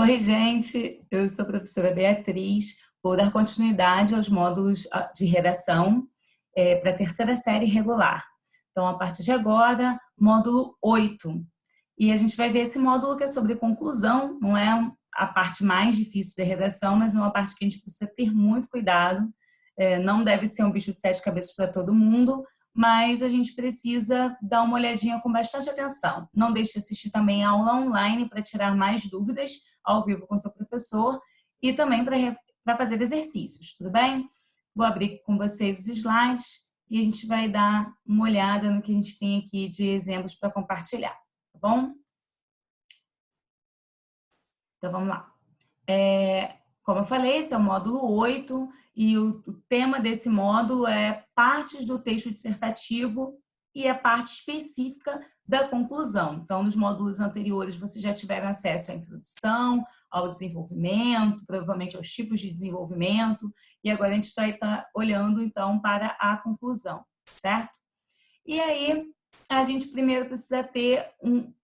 Oi, gente. Eu sou a professora Beatriz. Vou dar continuidade aos módulos de redação para a terceira série regular. Então, a partir de agora, módulo 8. E a gente vai ver esse módulo que é sobre conclusão. Não é a parte mais difícil da redação, mas é uma parte que a gente precisa ter muito cuidado. Não deve ser um bicho de sete cabeças para todo mundo, mas a gente precisa dar uma olhadinha com bastante atenção. Não deixe de assistir também a aula online para tirar mais dúvidas ao vivo com seu professor e também para fazer exercícios, tudo bem? Vou abrir com vocês os slides e a gente vai dar uma olhada no que a gente tem aqui de exemplos para compartilhar, tá bom? Então vamos lá. Como eu falei, esse é o módulo 8 e o tema desse módulo é partes do texto dissertativo e a parte específica da conclusão. Então, nos módulos anteriores, vocês já tiveram acesso à introdução, ao desenvolvimento, provavelmente aos tipos de desenvolvimento, e agora a gente vai estar olhando, então, para a conclusão, certo? E aí, a gente primeiro precisa ter,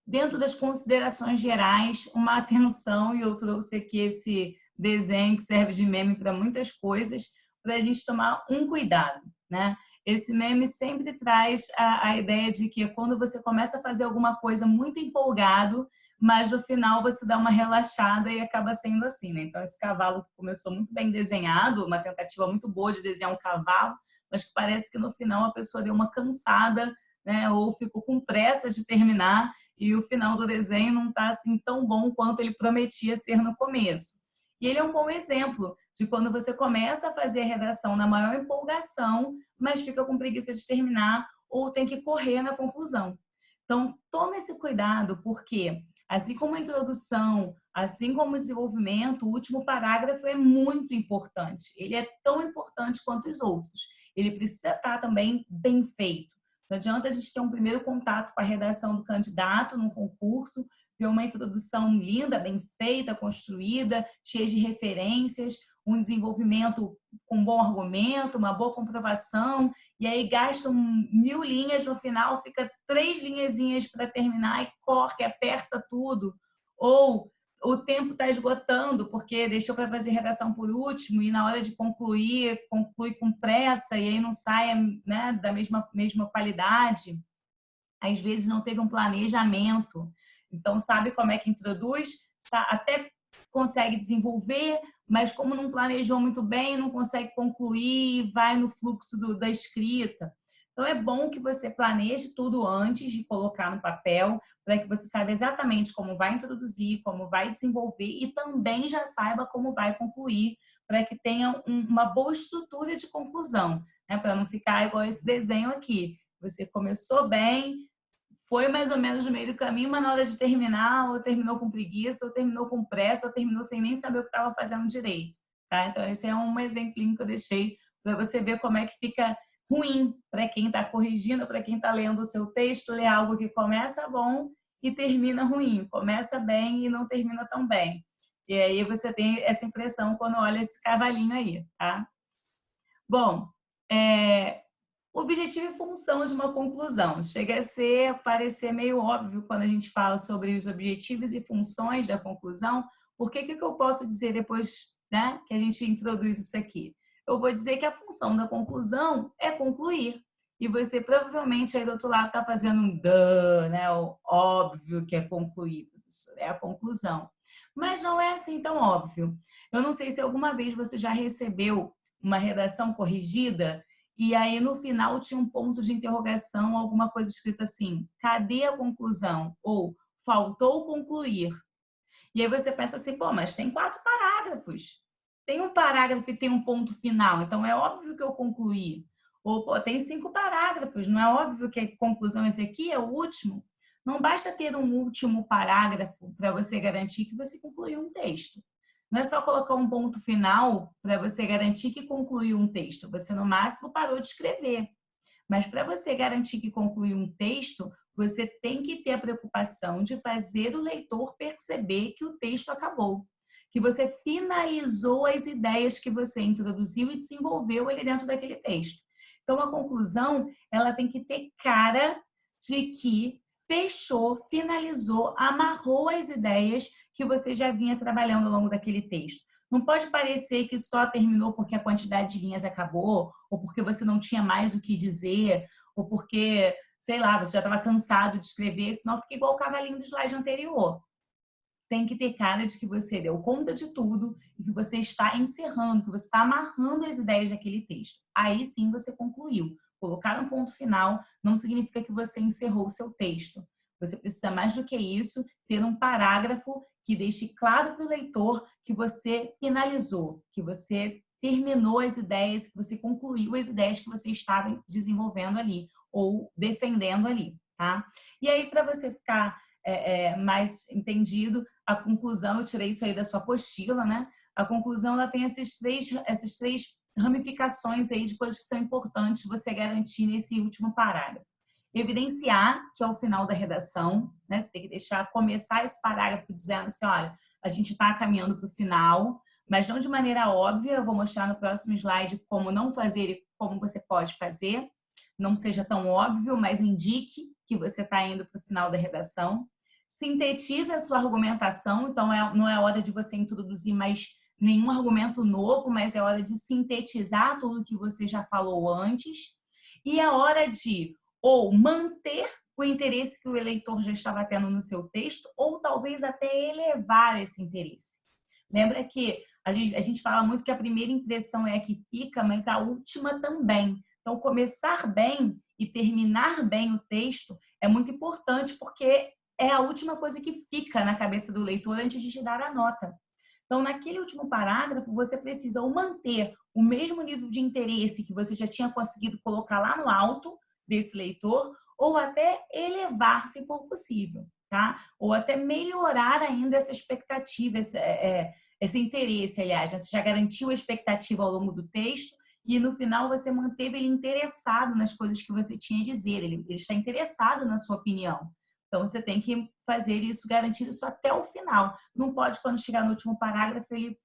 dentro das considerações gerais, uma atenção, e eu trouxe aqui esse desenho que serve de meme para muitas coisas, para a gente tomar um cuidado, né? Esse meme sempre traz a ideia de que quando você começa a fazer alguma coisa muito empolgado, mas no final você dá uma relaxada e acaba sendo assim, né? Então esse cavalo que começou muito bem desenhado, uma tentativa muito boa de desenhar um cavalo, mas que parece que no final a pessoa deu uma cansada, né? Ou ficou com pressa de terminar e o final do desenho não está assim tão bom quanto ele prometia ser no começo. E ele é um bom exemplo de quando você começa a fazer a redação na maior empolgação, mas fica com preguiça de terminar ou tem que correr na conclusão. Então, tome esse cuidado, porque assim como a introdução, assim como o desenvolvimento, o último parágrafo é muito importante. Ele é tão importante quanto os outros. Ele precisa estar também bem feito. Não adianta a gente ter um primeiro contato com a redação do candidato num concurso, ver uma introdução linda, bem feita, construída, cheia de referências, um desenvolvimento com bom argumento, uma boa comprovação, e aí gastam 1000 linhas, no final fica 3 linhazinhas para terminar e corre, aperta tudo. Ou o tempo está esgotando porque deixou para fazer redação por último e na hora de concluir, conclui com pressa e aí não sai, né, da mesma qualidade. Às vezes não teve um planejamento. Então, sabe como é que introduz? Até consegue desenvolver, mas como não planejou muito bem, não consegue concluir, vai no fluxo da escrita. Então, é bom que você planeje tudo antes de colocar no papel, para que você saiba exatamente como vai introduzir, como vai desenvolver e também já saiba como vai concluir, para que tenha uma boa estrutura de conclusão, né? Para não ficar igual esse desenho aqui. Você começou bem, foi mais ou menos no meio do caminho, mas na hora de terminar, ou terminou com preguiça, ou terminou com pressa, ou terminou sem nem saber o que estava fazendo direito. Tá? Então, esse é um exemplinho que eu deixei para você ver como é que fica ruim para quem está corrigindo, para quem está lendo o seu texto, ler algo que começa bom e termina ruim, começa bem e não termina tão bem. E aí você tem essa impressão quando olha esse cavalinho aí, tá? Bom, o objetivo e função de uma conclusão. Chega a parecer meio óbvio quando a gente fala sobre os objetivos e funções da conclusão. Porque o que eu posso dizer depois, né, que a gente introduz isso aqui? Eu vou dizer que a função da conclusão é concluir. E você provavelmente aí do outro lado está fazendo um duh, né? O óbvio que é concluir, professor, é a conclusão. Mas não é assim tão óbvio. Eu não sei se alguma vez você já recebeu uma redação corrigida e aí no final tinha um ponto de interrogação, alguma coisa escrita assim: cadê a conclusão? Ou faltou concluir. E aí você pensa assim, pô, mas tem 4 parágrafos. Tem um parágrafo e tem um ponto final, então é óbvio que eu concluí. Ou, pô, tem 5 parágrafos, não é óbvio que a conclusão esse aqui é o último? Não basta ter um último parágrafo para você garantir que você concluiu um texto. Não é só colocar um ponto final para você garantir que concluiu um texto. Você, no máximo, parou de escrever. Mas para você garantir que concluiu um texto, você tem que ter a preocupação de fazer o leitor perceber que o texto acabou, que você finalizou as ideias que você introduziu e desenvolveu ali dentro daquele texto. Então, a conclusão, ela tem que ter cara de que fechou, finalizou, amarrou as ideias que você já vinha trabalhando ao longo daquele texto. Não pode parecer que só terminou porque a quantidade de linhas acabou, ou porque você não tinha mais o que dizer, ou porque, sei lá, você já estava cansado de escrever, senão fica igual o cavalinho do slide anterior. Tem que ter cara de que você deu conta de tudo e que você está encerrando, que você está amarrando as ideias daquele texto. Aí sim você concluiu. Colocar um ponto final não significa que você encerrou o seu texto. Você precisa, mais do que isso, ter um parágrafo que deixe claro para o leitor que você finalizou, que você terminou as ideias, que você concluiu as ideias que você estava desenvolvendo ali ou defendendo ali, tá? E aí, para você ficar mais entendido, a conclusão, eu tirei isso aí da sua apostila, né? A conclusão, ela tem essas três ramificações aí de coisas que são importantes você garantir nesse último parágrafo. Evidenciar, que é o final da redação, né? Você tem que começar esse parágrafo dizendo assim, olha, a gente está caminhando para o final, mas não de maneira óbvia, eu vou mostrar no próximo slide como não fazer e como você pode fazer. Não seja tão óbvio, mas indique que você está indo para o final da redação. Sintetiza a sua argumentação, então não é hora de você introduzir mais nenhum argumento novo, mas é hora de sintetizar tudo que você já falou antes. E é hora de ou manter o interesse que o eleitor já estava tendo no seu texto, ou talvez até elevar esse interesse. Lembra que a gente fala muito que a primeira impressão é a que fica, mas a última também. Então, começar bem e terminar bem o texto é muito importante, porque é a última coisa que fica na cabeça do leitor antes de te dar a nota. Então, naquele último parágrafo, você precisa ou manter o mesmo nível de interesse que você já tinha conseguido colocar lá no alto desse leitor, ou até elevar, se for possível, tá? Ou até melhorar ainda essa expectativa, esse interesse, aliás. Você já garantiu a expectativa ao longo do texto e, no final, você manteve ele interessado nas coisas que você tinha a dizer. Ele está interessado na sua opinião. Então, você tem que fazer isso, garantir isso até o final. Não pode, quando chegar no último parágrafo, ele...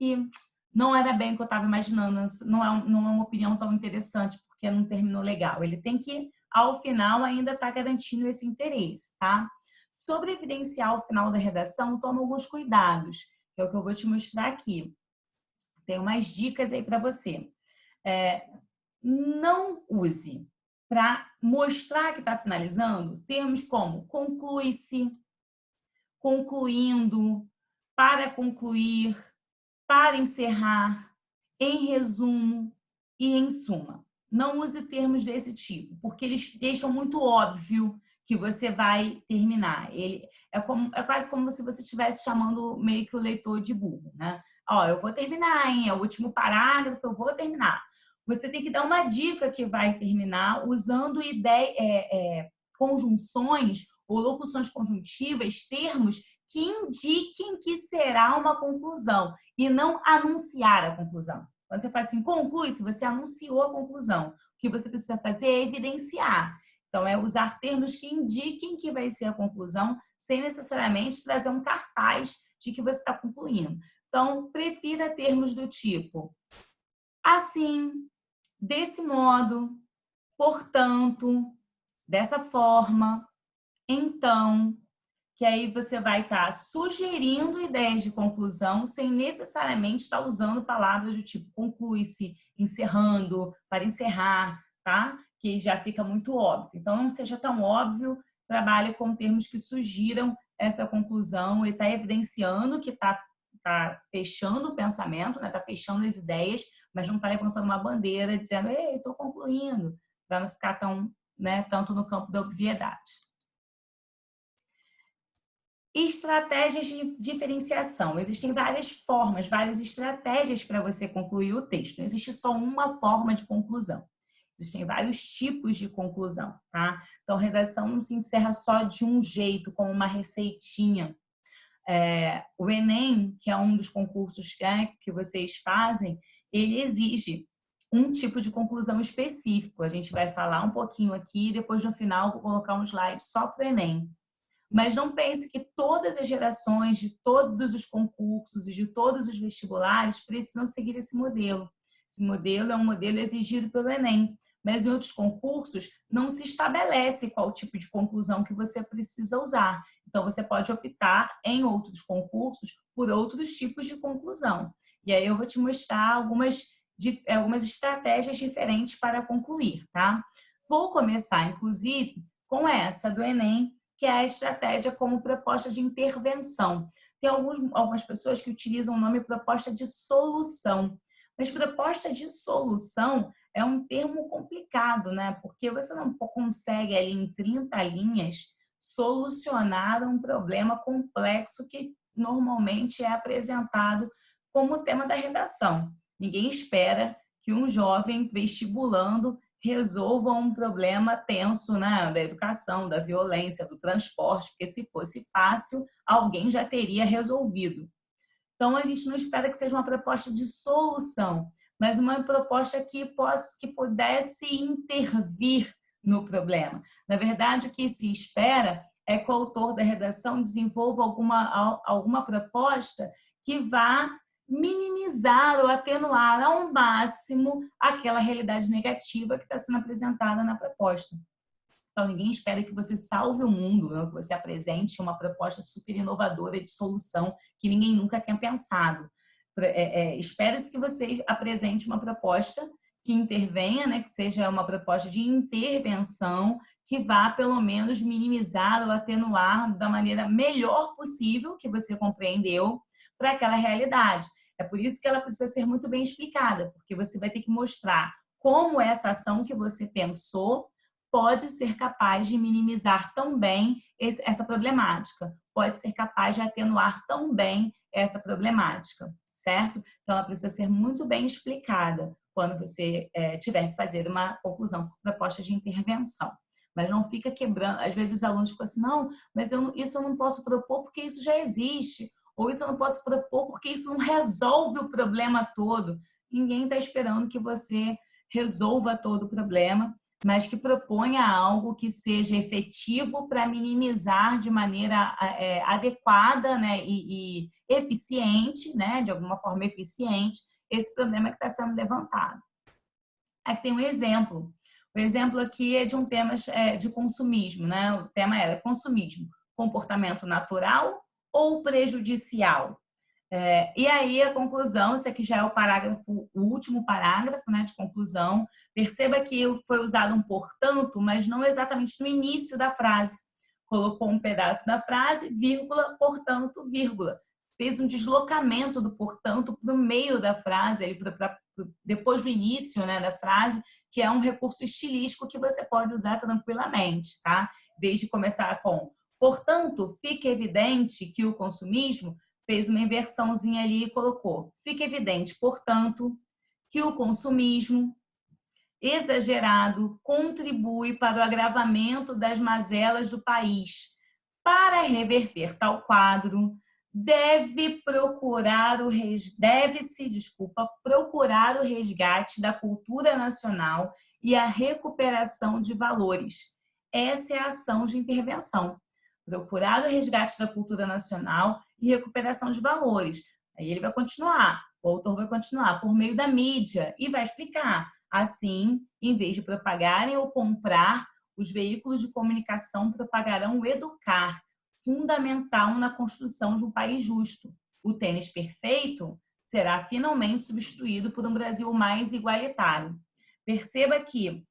E não era bem o que eu estava imaginando, não é uma opinião tão interessante, porque não terminou legal. Ele tem que, ao final, ainda estar garantindo esse interesse, tá? Sobre evidenciar o final da redação, toma alguns cuidados, que é o que eu vou te mostrar aqui. Tem umas dicas aí para você. Não use, para mostrar que está finalizando, termos como conclui-se, concluindo, para concluir, para encerrar, em resumo e em suma. Não use termos desse tipo, porque eles deixam muito óbvio que você vai terminar. Ele é quase como se você estivesse chamando meio que o leitor de burro, né? Ó, eu vou terminar, hein? É o último parágrafo, eu vou terminar. Você tem que dar uma dica que vai terminar usando conjunções ou locuções conjuntivas, termos que indiquem que será uma conclusão e não anunciar a conclusão. Quando você faz assim, conclui, se você anunciou a conclusão. O que você precisa fazer é evidenciar. Então, é usar termos que indiquem que vai ser a conclusão, sem necessariamente trazer um cartaz de que você está concluindo. Então, prefira termos do tipo assim, desse modo, portanto, dessa forma, então, que aí você vai estar sugerindo ideias de conclusão sem necessariamente estar usando palavras do tipo conclui-se, encerrando, para encerrar, tá? Que já fica muito óbvio. Então, não seja tão óbvio, trabalhe com termos que sugiram essa conclusão e está evidenciando que está fechando o pensamento, né? Está fechando as ideias, mas não está levantando uma bandeira dizendo, ei, estou concluindo, para não ficar tão, né, tanto no campo da obviedade. Estratégias de diferenciação. Existem várias formas, várias estratégias para você concluir o texto. Não existe só uma forma de conclusão. Existem vários tipos de conclusão, tá? Então, redação não se encerra só de um jeito, como uma receitinha. O Enem, que é um dos concursos que vocês fazem, ele exige um tipo de conclusão específico. A gente vai falar um pouquinho aqui e depois, no final, vou colocar um slide só para o Enem. Mas não pense que todas as gerações de todos os concursos e de todos os vestibulares precisam seguir esse modelo. Esse modelo é um modelo exigido pelo Enem, mas em outros concursos não se estabelece qual tipo de conclusão que você precisa usar. Então, você pode optar em outros concursos por outros tipos de conclusão. E aí eu vou te mostrar algumas estratégias diferentes para concluir, tá? Vou começar, inclusive, com essa do Enem, que é a estratégia como proposta de intervenção. Tem algumas pessoas que utilizam o nome proposta de solução. Mas proposta de solução é um termo complicado, né? Porque você não consegue ali em 30 linhas solucionar um problema complexo que normalmente é apresentado como tema da redação. Ninguém espera que um jovem vestibulando resolva um problema tenso, né, da educação, da violência, do transporte, porque se fosse fácil, alguém já teria resolvido. Então, a gente não espera que seja uma proposta de solução, mas uma proposta que pudesse intervir no problema. Na verdade, o que se espera é que o autor da redação desenvolva alguma proposta que vá minimizar ou atenuar ao máximo aquela realidade negativa que está sendo apresentada na proposta. Então, ninguém espera que você salve o mundo, né? Que você apresente uma proposta super inovadora de solução que ninguém nunca tenha pensado. Espera-se que você apresente uma proposta que intervenha, né? Que seja uma proposta de intervenção que vá, pelo menos, minimizar ou atenuar da maneira melhor possível que você compreendeu para aquela realidade. É por isso que ela precisa ser muito bem explicada, porque você vai ter que mostrar como essa ação que você pensou pode ser capaz de minimizar tão bem essa problemática, pode ser capaz de atenuar tão bem essa problemática, certo? Então, ela precisa ser muito bem explicada quando você tiver que fazer uma conclusão por proposta de intervenção. Mas não fica quebrando. Às vezes os alunos ficam assim, não, mas isso eu não posso propor porque isso já existe. Ou isso eu não posso propor porque isso não resolve o problema todo. Ninguém está esperando que você resolva todo o problema, mas que proponha algo que seja efetivo para minimizar de maneira adequada, né, e eficiente, né, de alguma forma eficiente, esse problema que está sendo levantado. Aqui tem um exemplo. O exemplo aqui é de um tema de consumismo, né? O tema era consumismo, comportamento natural ou prejudicial? E aí a conclusão, esse aqui já é o último parágrafo, né, de conclusão. Perceba que foi usado um portanto, mas não exatamente no início da frase. Colocou um pedaço da frase, vírgula, portanto, vírgula. Fez um deslocamento do portanto para o meio da frase, depois do início, né, da frase, que é um recurso estilístico que você pode usar tranquilamente, tá? Em vez de começar com, portanto, fica evidente que o consumismo, fez uma inversãozinha ali e colocou. Fica evidente, portanto, que o consumismo exagerado contribui para o agravamento das mazelas do país. Para reverter tal quadro, deve-se procurar o resgate da cultura nacional e a recuperação de valores. Essa é a ação de intervenção. Procurar o resgate da cultura nacional e recuperação de valores. Aí ele vai continuar, o autor vai continuar, por meio da mídia, e vai explicar. Assim, em vez de propagarem ou comprar, os veículos de comunicação propagarão o educar, fundamental na construção de um país justo. O tênis perfeito será finalmente substituído por um Brasil mais igualitário. Perceba que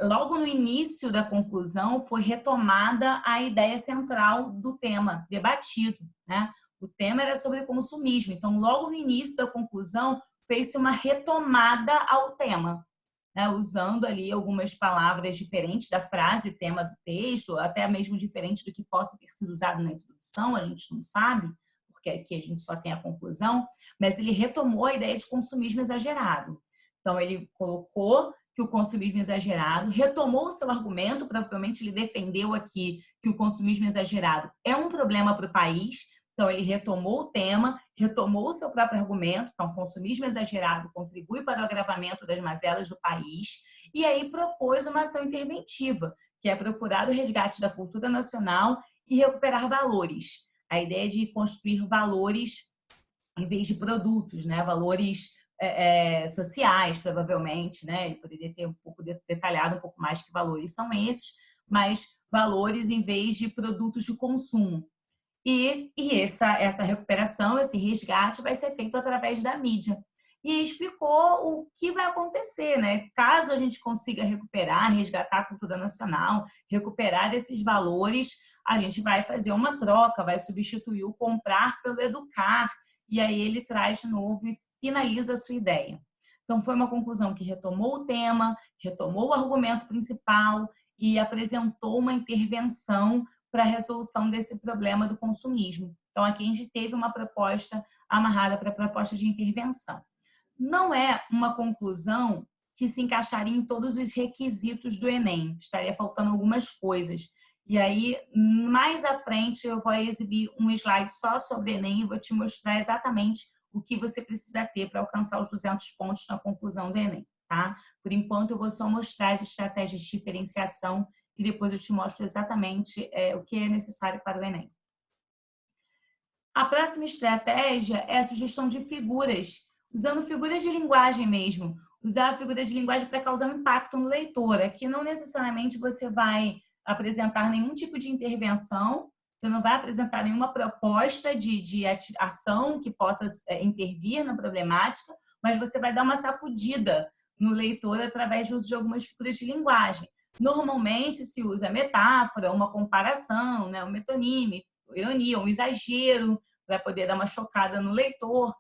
logo no início da conclusão foi retomada a ideia central do tema debatido, né? O tema era sobre consumismo, então logo no início da conclusão fez-se uma retomada ao tema, né? Usando ali algumas palavras diferentes da frase, tema do texto, até mesmo diferente do que possa ter sido usado na introdução, a gente não sabe, porque aqui a gente só tem a conclusão, mas ele retomou a ideia de consumismo exagerado. Então ele colocou que o consumismo exagerado, retomou o seu argumento, provavelmente ele defendeu aqui que o consumismo exagerado é um problema para o país, então ele retomou o tema, retomou o seu próprio argumento, então o consumismo exagerado contribui para o agravamento das mazelas do país, e aí propôs uma ação interventiva, que é procurar o resgate da cultura nacional e recuperar valores. A ideia de construir valores em vez de produtos, né? Valores sociais, provavelmente, né? Ele poderia ter um pouco detalhado um pouco mais que valores são esses, mas valores em vez de produtos de consumo. E essa recuperação, esse resgate vai ser feito através da mídia. E explicou o que vai acontecer, né? Caso a gente consiga recuperar, resgatar a cultura nacional, recuperar esses valores, a gente vai fazer uma troca, vai substituir o comprar pelo educar. E aí ele traz de novo e finaliza a sua ideia. Então, foi uma conclusão que retomou o tema, retomou o argumento principal e apresentou uma intervenção para a resolução desse problema do consumismo. Então, aqui a gente teve uma proposta amarrada para a proposta de intervenção. Não é uma conclusão que se encaixaria em todos os requisitos do Enem, estaria faltando algumas coisas. E aí, mais à frente, eu vou exibir um slide só sobre o Enem e vou te mostrar exatamente o que você precisa ter para alcançar os 200 pontos na conclusão do Enem, tá? Por enquanto, eu vou só mostrar as estratégias de diferenciação e depois eu te mostro exatamente o que é necessário para o Enem. A próxima estratégia é a sugestão de figuras, usando figuras de linguagem mesmo. Usar a figura de linguagem para causar um impacto no leitor. Aqui não necessariamente você vai apresentar nenhum tipo de intervenção, você não vai apresentar nenhuma proposta de ação que possa intervir na problemática, mas você vai dar uma sacudida no leitor através do uso de algumas figuras de linguagem. Normalmente se usa metáfora, uma comparação, né, um metonímio, ironia, um exagero, para poder dar uma chocada no leitor.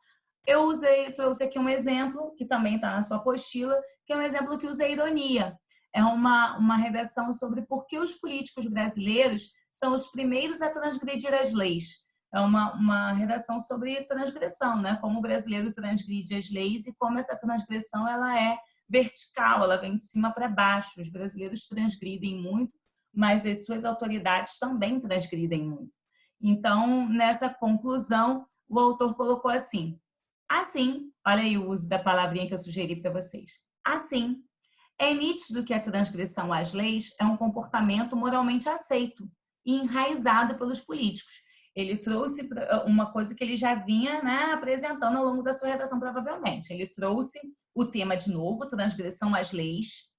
Eu trouxe aqui um exemplo, que também está na sua apostila, que é um exemplo que usa ironia. É uma redação sobre por que os políticos brasileiros são os primeiros a transgredir as leis. É uma redação sobre transgressão, né? Como o brasileiro transgride as leis e como essa transgressão ela é vertical, ela vem de cima para baixo. Os brasileiros transgridem muito, mas as suas autoridades também transgridem muito. Então, nessa conclusão, o autor colocou assim: assim, olha aí o uso da palavrinha que eu sugeri para vocês. Assim, é nítido que a transgressão às leis é um comportamento moralmente aceito e enraizado pelos políticos. Ele trouxe uma coisa que ele já vinha, né, apresentando ao longo da sua redação, provavelmente. Ele trouxe o tema de novo, transgressão às leis.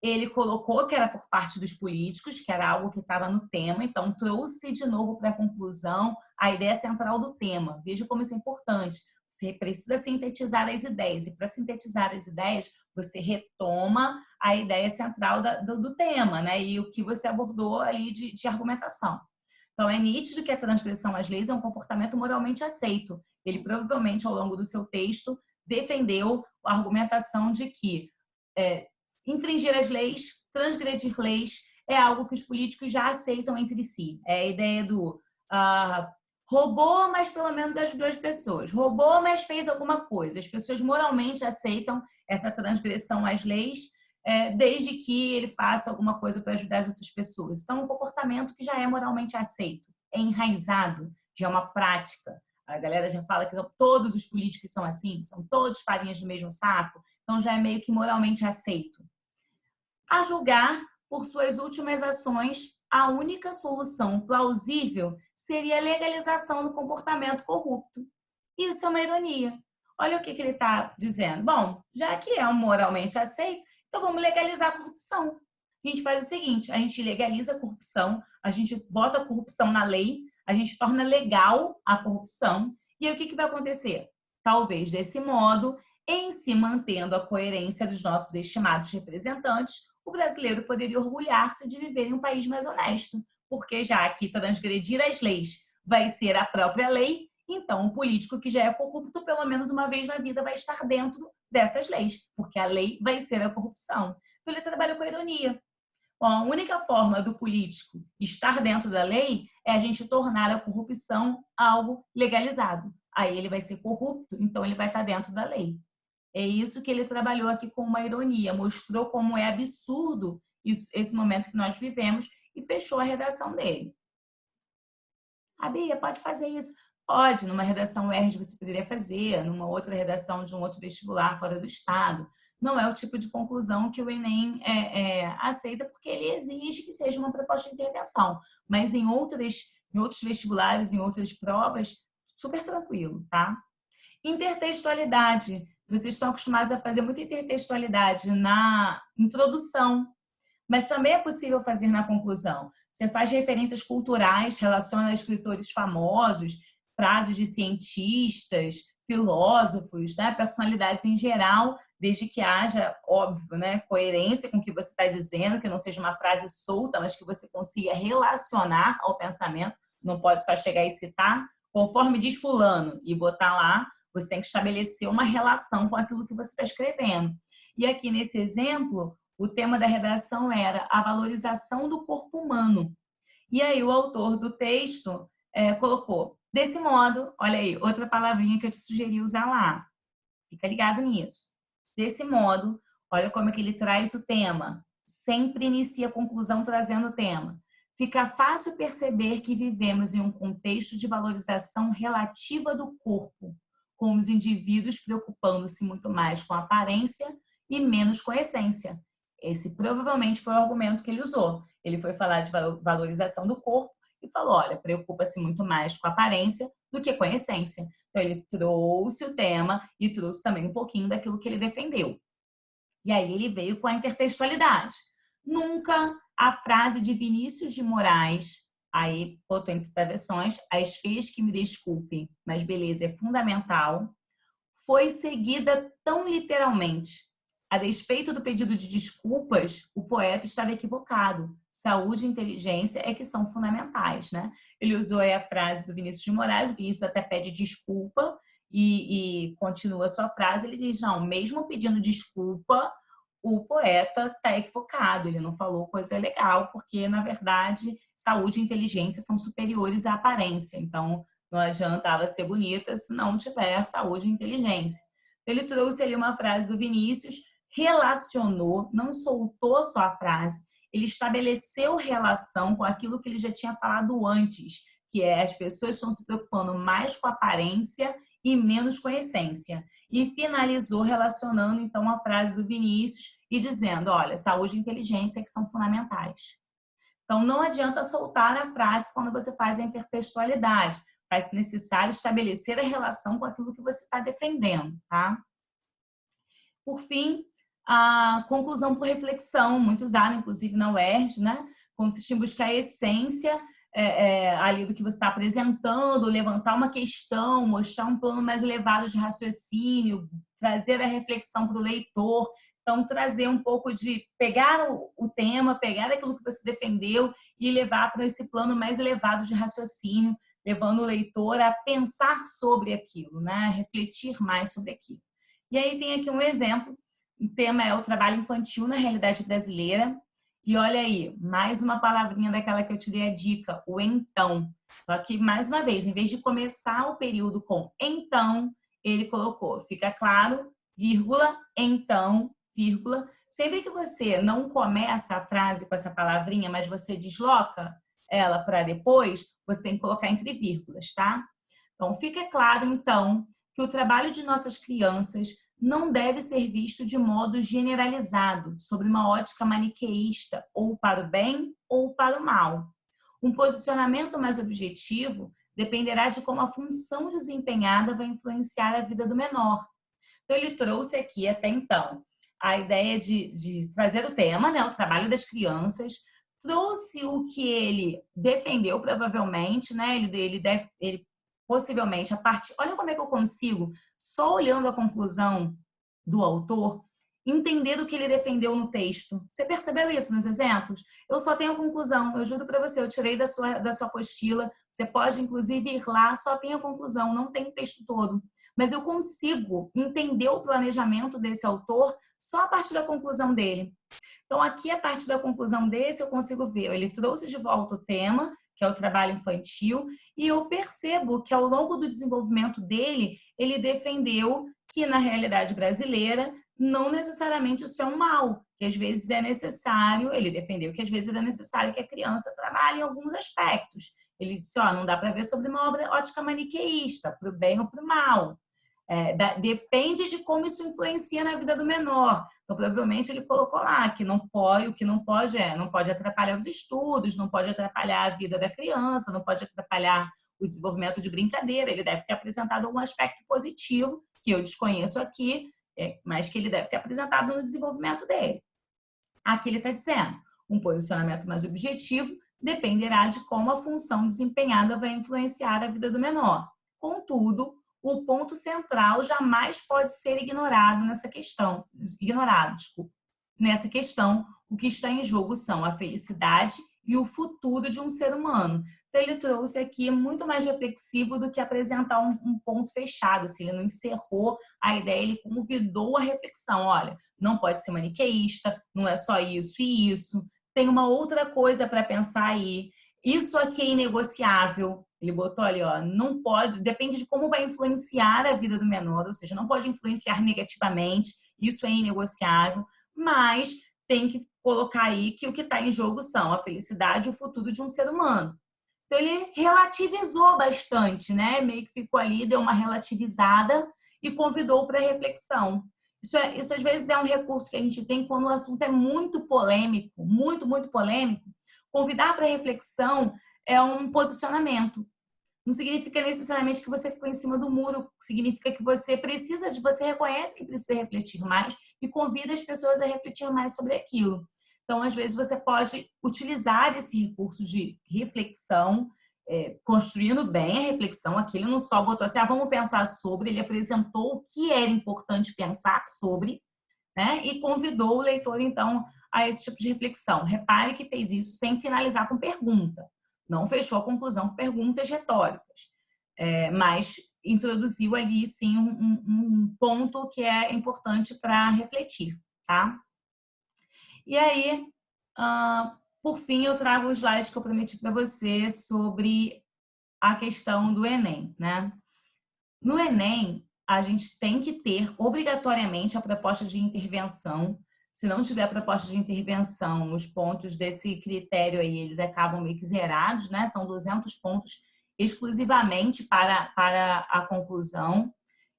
Ele colocou que era por parte dos políticos, que era algo que estava no tema, então trouxe de novo para a conclusão a ideia central do tema. Veja como isso é importante. Você precisa sintetizar as ideias, e para sintetizar as ideias, você retoma a ideia central do tema, né? E o que você abordou ali de argumentação. Então, é nítido que a transgressão às leis é um comportamento moralmente aceito. Ele provavelmente, ao longo do seu texto, defendeu a argumentação de que infringir as leis, transgredir leis, é algo que os políticos já aceitam entre si. É a ideia do roubou, mas pelo menos ajudou as pessoas. Roubou, mas fez alguma coisa. As pessoas moralmente aceitam essa transgressão às leis, desde que ele faça alguma coisa para ajudar as outras pessoas. Então, é um comportamento que já é moralmente aceito, é enraizado, já é uma prática. A galera já fala que todos os políticos são assim, são todos farinhas do mesmo saco, então já é meio que moralmente aceito. A julgar por suas últimas ações, a única solução plausível seria a legalização do comportamento corrupto. Isso é uma ironia. Olha o que ele está dizendo. Bom, já que é um moralmente aceito, então vamos legalizar a corrupção. A gente faz o seguinte, a gente legaliza a corrupção, a gente bota a corrupção na lei, a gente torna legal a corrupção, e aí o que vai acontecer? Talvez desse modo, em se mantendo a coerência dos nossos estimados representantes, o brasileiro poderia orgulhar-se de viver em um país mais honesto, porque já que transgredir as leis vai ser a própria lei, então o político que já é corrupto, pelo menos uma vez na vida, vai estar dentro dessas leis, porque a lei vai ser a corrupção. Então ele trabalha com a ironia. Bom, a única forma do político estar dentro da lei é a gente tornar a corrupção algo legalizado. Aí ele vai ser corrupto, então ele vai estar dentro da lei. É isso que ele trabalhou aqui com uma ironia, mostrou como é absurdo esse momento que nós vivemos e fechou a redação dele. A Bia, pode fazer isso? Pode, numa redação UERJ você poderia fazer, numa outra redação de um outro vestibular fora do estado. Não é o tipo de conclusão que o Enem aceita, porque ele exige que seja uma proposta de intervenção. Mas em outros vestibulares, em outras provas, super tranquilo, tá? Intertextualidade. vocês estão acostumados a fazer muita intertextualidade na introdução, mas também é possível fazer na conclusão. Você faz referências culturais, relaciona a escritores famosos, frases de cientistas, filósofos, né? Personalidades em geral, desde que haja, óbvio, né? Coerência com o que você está dizendo, que não seja uma frase solta, mas que você consiga relacionar ao pensamento. Não pode só chegar e citar, conforme diz fulano, e botar lá. Você tem que estabelecer uma relação com aquilo que você está escrevendo. E aqui nesse exemplo, o tema da redação era a valorização do corpo humano. E aí o autor do texto colocou, desse modo, olha aí, outra palavrinha que eu te sugeri usar lá. Fica ligado nisso. Desse modo, olha como é que ele traz o tema. Sempre inicia a conclusão trazendo o tema. Fica fácil perceber que vivemos em um contexto de valorização relativa do corpo, com os indivíduos preocupando-se muito mais com a aparência e menos com a essência. Esse provavelmente foi o argumento que ele usou. Ele foi falar de valorização do corpo e falou, olha, preocupa-se muito mais com a aparência do que com a essência. Então, ele trouxe o tema e trouxe também um pouquinho daquilo que ele defendeu. E aí ele veio com a intertextualidade. Nunca a frase de Vinícius de Moraes, aí botou entre travessões, as feias que me desculpem, mas beleza é fundamental, foi seguida tão literalmente. A despeito do pedido de desculpas, o poeta estava equivocado. Saúde e inteligência é que são fundamentais, né? Ele usou aí a frase do Vinícius de Moraes, o Vinícius até pede desculpa e continua a sua frase, ele diz, não, mesmo pedindo desculpa, o poeta está equivocado, ele não falou coisa legal, porque, na verdade, saúde e inteligência são superiores à aparência, então não adianta ela ser bonita se não tiver saúde e inteligência. Ele trouxe ali uma frase do Vinícius, relacionou, não soltou só a frase, ele estabeleceu relação com aquilo que ele já tinha falado antes, que é as pessoas estão se preocupando mais com a aparência e menos com a essência. E finalizou relacionando, então, a frase do Vinícius e dizendo, olha, saúde e inteligência que são fundamentais. Então, não adianta soltar a frase quando você faz a intertextualidade. Vai ser necessário estabelecer a relação com aquilo que você está defendendo, tá? Por fim, a conclusão por reflexão, muito usada, inclusive, na UERJ, né? Consiste em buscar a essência ali do que você está apresentando, levantar uma questão, mostrar um plano mais elevado de raciocínio, trazer a reflexão para o leitor. Então, trazer um pouco de pegar o tema, pegar aquilo que você defendeu e levar para esse plano mais elevado de raciocínio, levando o leitor a pensar sobre aquilo, né? A refletir mais sobre aquilo. E aí tem aqui um exemplo, o tema é o trabalho infantil na realidade brasileira. E olha aí, mais uma palavrinha daquela que eu te dei a dica, o então. Só que, mais uma vez, em vez de começar o período com então, ele colocou, fica claro, vírgula, então, vírgula. Sempre que você não começa a frase com essa palavrinha, mas você desloca ela para depois, você tem que colocar entre vírgulas, tá? Então, fica claro, então, que o trabalho de nossas crianças não deve ser visto de modo generalizado, sobre uma ótica maniqueísta, ou para o bem ou para o mal. Um posicionamento mais objetivo dependerá de como a função desempenhada vai influenciar a vida do menor. Então, ele trouxe aqui, até então, a ideia de trazer o tema, né, o trabalho das crianças, trouxe o que ele defendeu, provavelmente, né, ele possivelmente, a partir... Olha como é que eu consigo, só olhando a conclusão do autor, entender o que ele defendeu no texto. Você percebeu isso nos exemplos? Eu só tenho a conclusão, eu juro para você, eu tirei da sua apostila, você pode, inclusive, ir lá, só tem a conclusão, não tem o texto todo. Mas eu consigo entender o planejamento desse autor só a partir da conclusão dele. Então, aqui, a partir da conclusão desse, eu consigo ver, ele trouxe de volta o tema, que é o trabalho infantil, e eu percebo que ao longo do desenvolvimento dele, ele defendeu que na realidade brasileira não necessariamente isso é um mal, que às vezes é necessário, ele defendeu que às vezes é necessário que a criança trabalhe em alguns aspectos. Ele disse, ó, não dá para ver sobre uma ótica maniqueísta, para o bem ou para o mal. Depende de como isso influencia na vida do menor. Então, provavelmente, ele colocou lá que não pode, o que não pode não pode atrapalhar os estudos, não pode atrapalhar a vida da criança, não pode atrapalhar o desenvolvimento de brincadeira. Ele deve ter apresentado algum aspecto positivo, que eu desconheço aqui, mas que ele deve ter apresentado no desenvolvimento dele. Aqui ele está dizendo, um posicionamento mais objetivo dependerá de como a função desempenhada vai influenciar a vida do menor. Contudo, o ponto central jamais pode ser ignorado nessa questão. Nessa questão, o que está em jogo são a felicidade e o futuro de um ser humano. Então, ele trouxe aqui muito mais reflexivo do que apresentar um ponto fechado. Assim, ele não encerrou a ideia, ele convidou a reflexão. Olha, não pode ser maniqueísta, não é só isso e isso. Tem uma outra coisa para pensar aí. Isso aqui é inegociável. Ele botou ali, ó, não pode, depende de como vai influenciar a vida do menor, ou seja, não pode influenciar negativamente, isso é inegociável, mas tem que colocar aí que o que está em jogo são a felicidade e o futuro de um ser humano. Então, ele relativizou bastante, né? Meio que ficou ali, deu uma relativizada e convidou para reflexão. Isso às vezes é um recurso que a gente tem quando o assunto é muito polêmico, muito polêmico. Convidar para reflexão é um posicionamento. Não significa necessariamente que você ficou em cima do muro, significa que você reconhece que precisa refletir mais e convida as pessoas a refletir mais sobre aquilo. Então, às vezes, você pode utilizar esse recurso de reflexão, construindo bem a reflexão. Aqui ele não só botou assim, vamos pensar sobre, ele apresentou o que era importante pensar sobre, né? E convidou o leitor, então, a esse tipo de reflexão. Repare que fez isso sem finalizar com pergunta. Não fechou a conclusão com perguntas retóricas, mas introduziu ali, sim, um ponto que é importante para refletir, tá? E aí, por fim, eu trago o slide que eu prometi para você sobre a questão do Enem, né? No Enem, a gente tem que ter obrigatoriamente a proposta de intervenção. Se não tiver proposta de intervenção, os pontos desse critério aí, eles acabam meio que zerados, né? São 200 pontos exclusivamente para a conclusão.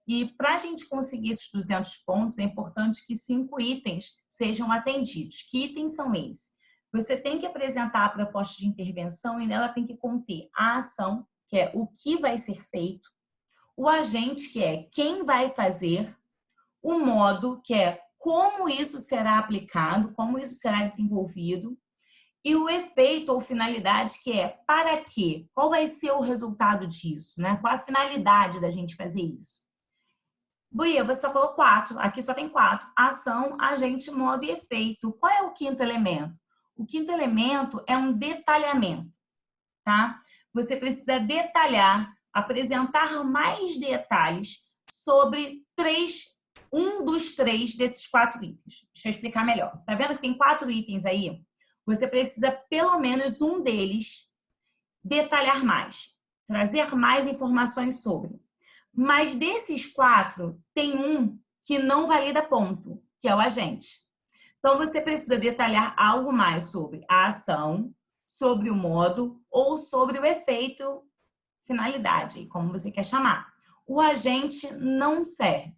E para a gente conseguir esses 200 pontos, é importante que 5 itens sejam atendidos. Que itens são esses? Você tem que apresentar a proposta de intervenção e ela tem que conter a ação, que é o que vai ser feito, o agente, que é quem vai fazer, o modo, que é como isso será aplicado, como isso será desenvolvido, e o efeito ou finalidade, que é para quê? Qual vai ser o resultado disso? Né? Qual a finalidade da gente fazer isso? Buia, você só falou 4, aqui só tem 4. Ação, agente, modo e efeito. Qual é o quinto elemento? O quinto elemento é um detalhamento, tá? Você precisa detalhar, apresentar mais detalhes sobre um dos 3 desses 4 itens. Deixa eu explicar melhor. Tá vendo que tem 4 itens aí? Você precisa, pelo menos um deles, detalhar mais, trazer mais informações sobre. Mas desses 4, tem um que não valida ponto, que é o agente. Então, você precisa detalhar algo mais sobre a ação, sobre o modo ou sobre o efeito, finalidade, como você quer chamar. O agente não serve.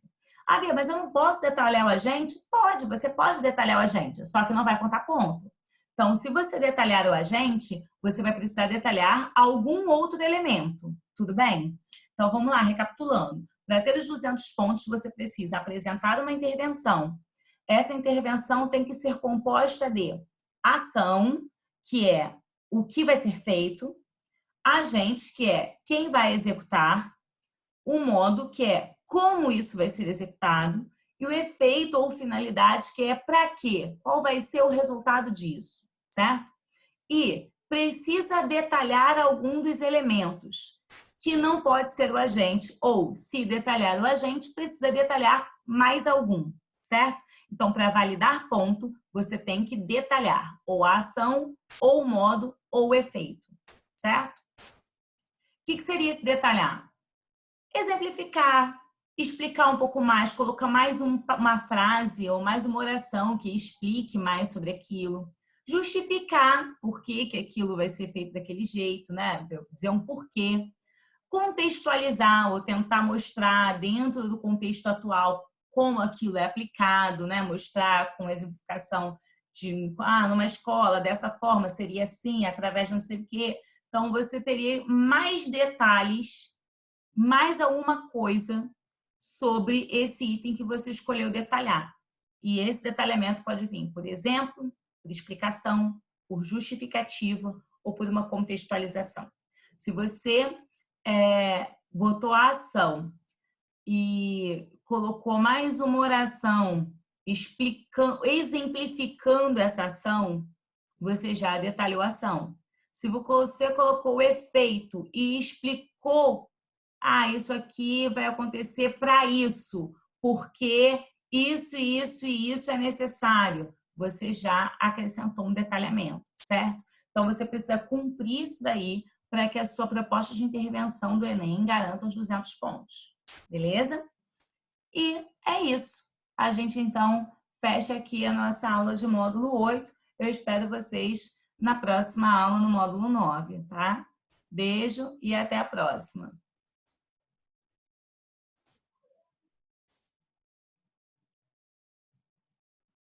Bia, mas eu não posso detalhar o agente? Pode, você pode detalhar o agente, só que não vai contar ponto. Então, se você detalhar o agente, você vai precisar detalhar algum outro elemento, tudo bem? Então, vamos lá, recapitulando. Para ter os 200 pontos, você precisa apresentar uma intervenção. Essa intervenção tem que ser composta de ação, que é o que vai ser feito, agente, que é quem vai executar, o modo, que é como isso vai ser executado, e o efeito ou finalidade, que é para quê? Qual vai ser o resultado disso, certo? E precisa detalhar algum dos elementos, que não pode ser o agente, ou se detalhar o agente, precisa detalhar mais algum, certo? Então, para validar ponto, você tem que detalhar ou a ação, ou o modo, ou o efeito, certo? O que seria esse detalhar? Exemplificar, explicar um pouco mais, colocar mais uma frase ou mais uma oração que explique mais sobre aquilo. Justificar por que aquilo vai ser feito daquele jeito, né? Dizer um porquê. Contextualizar ou tentar mostrar dentro do contexto atual como aquilo é aplicado, né? Mostrar com exemplificação de, numa escola, dessa forma, seria assim, através de não sei o quê. Então, você teria mais detalhes, mais alguma coisa sobre esse item que você escolheu detalhar. E esse detalhamento pode vir, por exemplo, por explicação, por justificativa ou por uma contextualização. Se você botou a ação e colocou mais uma oração exemplificando essa ação, você já detalhou a ação. Se você colocou o efeito e explicou, isso aqui vai acontecer para isso, porque isso, isso e isso é necessário, você já acrescentou um detalhamento, certo? Então, você precisa cumprir isso daí para que a sua proposta de intervenção do Enem garanta os 200 pontos, beleza? E é isso. A gente, então, fecha aqui a nossa aula de módulo 8. Eu espero vocês na próxima aula no módulo 9, tá? Beijo e até a próxima.